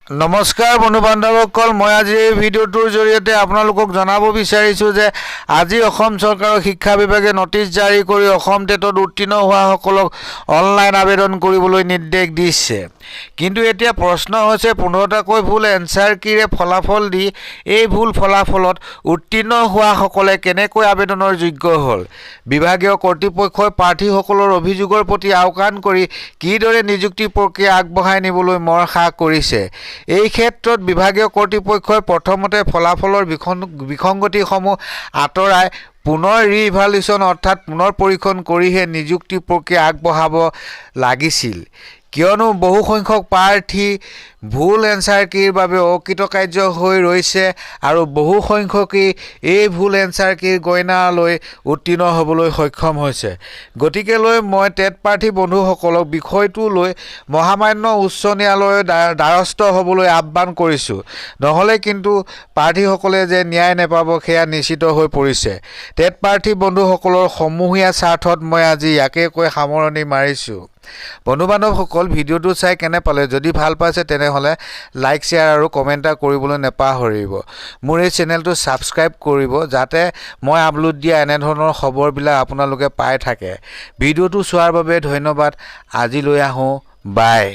নমস্কাৰ বন্ধু বান্ধৱসকল, মই আজি এই ভিডিঅ'টোৰ জৰিয়তে আপোনালোকক জনাব বিচাৰিছোঁ যে আজি অসম চৰকাৰৰ শিক্ষা বিভাগে নটিচ জাৰি কৰি অসম টেটত উত্তীৰ্ণ হোৱাসকলক অনলাইন আবেদন কৰিবলৈ নিৰ্দেশ দিছে। কিন্তু এতিয়া প্ৰশ্ন হৈছে 15টাকৈ ভুল এনচাৰ কিৰে ফলাফল দি এই ভুল ফলাফলত উত্তীৰ্ণ হোৱাসকলে কেনেকৈ আবেদনৰ যোগ্য হ'ল। বিভাগীয় কৰ্তৃপক্ষই প্ৰাৰ্থীসকলৰ অভিযোগৰ প্ৰতি আওকাণ কৰি কিদৰে নিযুক্তি প্ৰক্ৰিয়া আগবঢ়াই নিবলৈ মৰসা কৰিছে। এই ক্ষেত্ৰত বিভাগীয় কৰ্তৃপক্ষই প্ৰথমতে ফলাফলৰ বিসংগতিসমূহ আঁতৰাই পুনৰ ৰিইভালুৱেশ্যন অৰ্থাৎ পুনৰ পৰীক্ষণ কৰিহে নিযুক্তি প্ৰক্ৰিয়া আগবঢ়াব লাগিছিল। কিয়নো বহু সংখ্যক প্ৰাৰ্থী ভুল এনচাৰ কিৰ বাবে অকৃতকাৰ্য হৈ ৰৈছে আৰু বহু সংখ্যকেই এই ভুল এনচাৰ কিৰ গইনা লৈ উত্তীৰ্ণ হ'বলৈ সক্ষম হৈছে। গতিকে মই টেট প্ৰাৰ্থী বন্ধুসকলক বিষয়টো লৈ মহামান্য উচ্চ ন্যায়ালয়ৰ দ্বাৰস্থ হ'বলৈ আহ্বান কৰিছোঁ। নহ'লে কিন্তু প্ৰাৰ্থীসকলে যে ন্যায় নাপাব সেয়া নিশ্চিত হৈ পৰিছে। টেট প্ৰাৰ্থী বন্ধুসকলৰ সমূহীয়া স্বাৰ্থত মই আজি ইয়াকে কৈ সামৰণি মাৰিছোঁ। বন্ধু বান্ধৱসকল, ভিডিঅ'টো চাই কেনে পালে? যদি ভাল পাইছে তেনেহ'লে লাইক শ্বেয়াৰ আৰু কমেণ্ট কৰিবলৈ নেপাহৰিব। মোৰ এই চেনেলটো ছাবস্ক্ৰাইব কৰিব যাতে মই আপলোড দিয়া এনেধৰণৰ খবৰবিলাক আপোনালোকে পাই থাকে। ভিডিঅ'টো চোৱাৰ বাবে ধন্যবাদ। আজিলৈ আহোঁ, বাই।